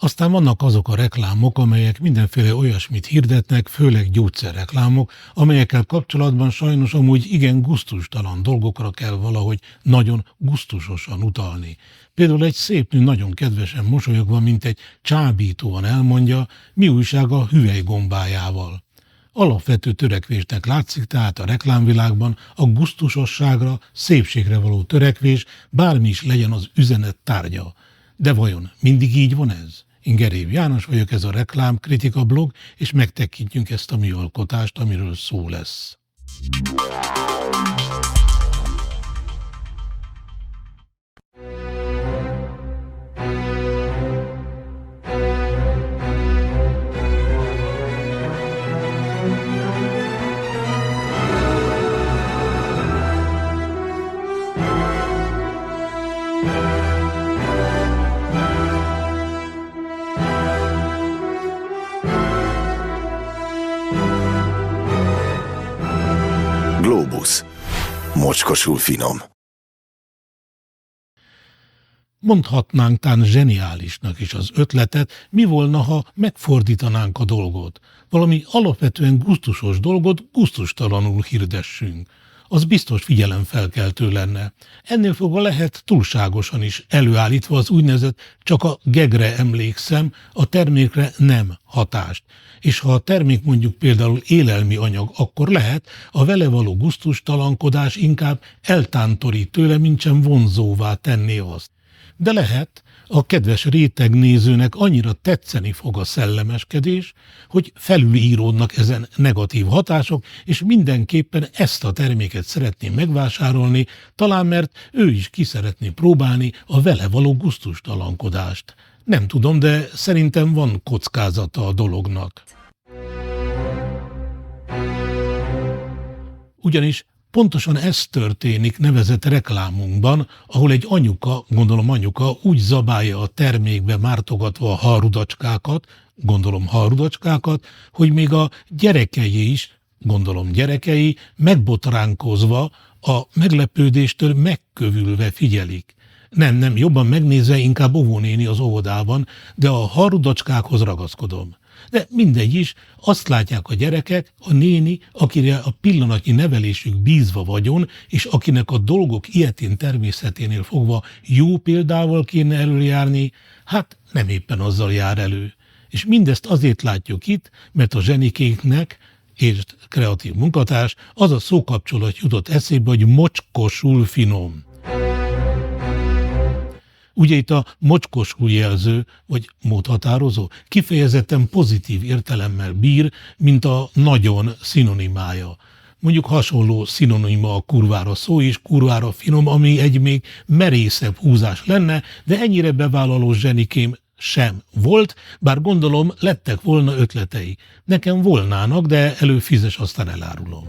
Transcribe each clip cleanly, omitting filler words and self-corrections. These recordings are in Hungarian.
Aztán vannak azok a reklámok, amelyek mindenféle olyasmit hirdetnek, főleg gyógyszerreklámok, amelyekkel kapcsolatban sajnos amúgy igen gusztustalan dolgokra kell valahogy nagyon gusztusosan utalni. Például egy szép nő nagyon kedvesen mosolyogva, mint egy csábítóan elmondja, mi újság a hüvelygombájával. Alapvető törekvésnek látszik tehát a reklámvilágban a gusztusosságra, szépségre való törekvés, bármi is legyen az üzenet tárgya. De vajon mindig így van ez? Én Gerév János vagyok, ez a Reklámkritika blog, és megtekintjük ezt a műalkotást, amiről szó lesz. Globus. Mocskosul finom. Mondhatnánk tán zseniálisnak is az ötletet, mi volna, ha megfordítanánk a dolgot. Valami alapvetően gusztusos dolgot gusztustalanul hirdessünk. Az biztos figyelemfelkeltő lenne. Ennél fogva lehet túlságosan is előállítva az úgynevezett csak a gegre emlékszem, a termékre nem hatást. És ha a termék mondjuk például élelmi anyag, akkor lehet a vele való gusztustalankodás inkább eltántorít tőle, mintsem vonzóvá tenné azt. De lehet, a kedves rétegnézőnek annyira tetszeni fog a szellemeskedés, hogy felülíródnak ezen negatív hatások, és mindenképpen ezt a terméket szeretné megvásárolni, talán mert ő is ki szeretné próbálni a vele való gusztustalankodást. Nem tudom, de szerintem van kockázata a dolognak. Ugyanis pontosan ez történik nevezett reklámunkban, ahol egy anyuka, gondolom anyuka, úgy zabálja a termékbe mártogatva a halrudacskákat, gondolom halrudacskákat, hogy még a gyerekei is, gondolom gyerekei, megbotránkozva, a meglepődéstől megkövülve figyelik. Nem, jobban megnézve inkább óvónéni az óvodában, de a halrudacskákhoz ragaszkodom. De mindegy is, azt látják a gyerekek, a néni, akire a pillanatnyi nevelésük bízva vagyon, és akinek a dolgok ilyetén természeténél fogva jó példával kéne előjárni, hát nem éppen azzal jár elő. És mindezt azért látjuk itt, mert a zsenikéknek, és kreatív munkatárs, az a szókapcsolat jutott eszébe, hogy mocskosul finom. Ugye itt a mocskosul jelző, vagy módhatározó kifejezetten pozitív értelemmel bír, mint a nagyon szinonimája. Mondjuk hasonló szinonima a kurvára szó és kurvára finom, ami egy még merészebb húzás lenne, de ennyire bevállaló zsenikém sem volt, bár gondolom lettek volna ötletei. Nekem volnának, de előfizes, aztán elárulom.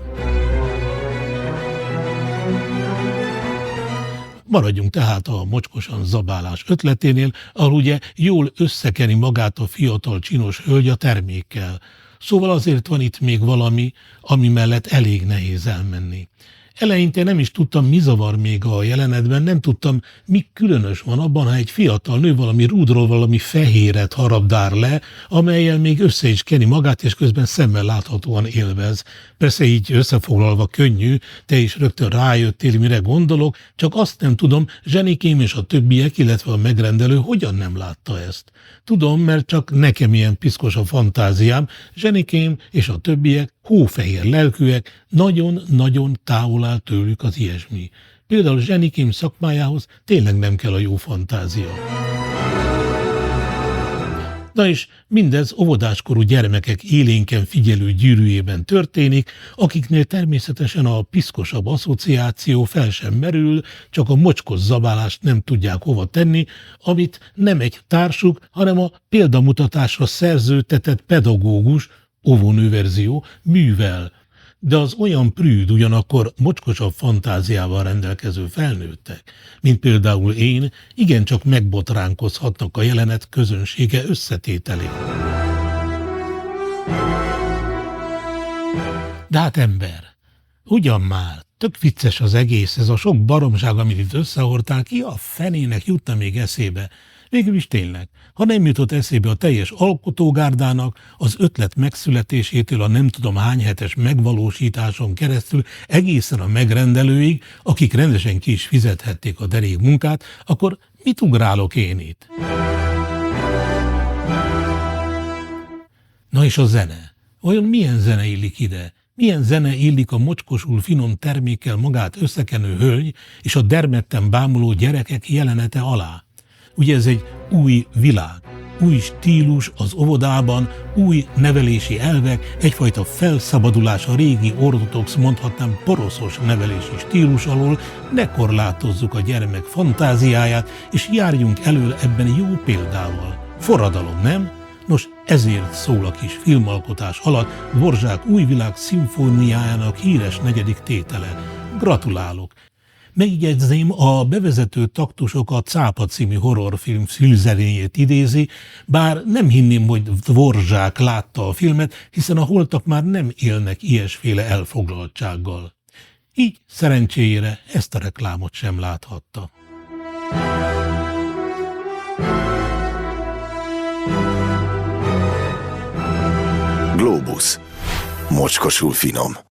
Maradjunk tehát a mocskosan zabálás ötleténél, ahol ugye jól összekeni magát a fiatal csinos hölgy a termékkel. Szóval azért van itt még valami, ami mellett elég nehéz elmenni. Eleinte nem is tudtam, mi zavar még a jelenetben, nem tudtam, mi különös van abban, ha egy fiatal nő valami rúdról valami fehéret harabdár le, amellyel még össze is keni magát, és közben szemmel láthatóan élvez. Persze így összefoglalva könnyű, te is rögtön rájöttél, mire gondolok, csak azt nem tudom, zsenikém és a többiek, illetve a megrendelő hogyan nem látta ezt. Tudom, mert csak nekem ilyen piszkos a fantáziám, zsenikém és a többiek hófehér lelkűek, nagyon-nagyon távol áll tőlük az ilyesmi. Például zsenikém szakmájához tényleg nem kell a jó fantázia. Na és mindez óvodáskorú gyermekek élénken figyelő gyűrűjében történik, akiknél természetesen a piszkosabb asszociáció fel sem merül, csak a mocskos zabálást nem tudják hova tenni, amit nem egy társuk, hanem a példamutatásra szerződtetett pedagógus, óvónőverzió művel. De az olyan prűd, ugyanakkor mocskosabb fantáziával rendelkező felnőttek, mint például én, igencsak megbotránkozhatnak a jelenet közönsége összetételén. De hát ember, ugyan már, tök vicces az egész, ez a sok baromság, amit itt összehordtál, ki a fenének jutna még eszébe? Végül is tényleg, ha nem jutott eszébe a teljes alkotógárdának, az ötlet megszületésétől a nem tudom hány hetes megvalósításon keresztül egészen a megrendelőig, akik rendesen ki is fizethették a derék munkát, akkor mit ugrálok én itt? Na és a zene? Vajon milyen zene illik ide? Milyen zene illik a mocskosul finom termékkel magát összekenő hölgy és a dermedten bámuló gyerekek jelenete alá? Ugye ez egy új világ, új stílus az óvodában, új nevelési elvek, egyfajta felszabadulás a régi ortodox, mondhatnám poroszos nevelési stílus alól, ne korlátozzuk a gyermek fantáziáját, és járjunk elől ebben jó példával. Forradalom, nem? Nos, ezért szól a kis filmalkotás alatt Dvorzsák Új világ szimfóniájának híres negyedik tétele. Gratulálok! Megjegyzném, a bevezető taktusok a Cápa című horrorfilm szülzenényét idézi, bár nem hinném, hogy Dvorzsák látta a filmet, hiszen a holtak már nem élnek ilyesféle elfoglaltsággal. Így szerencséjére ezt a reklámot sem láthatta. Globus. Mocskosul finom.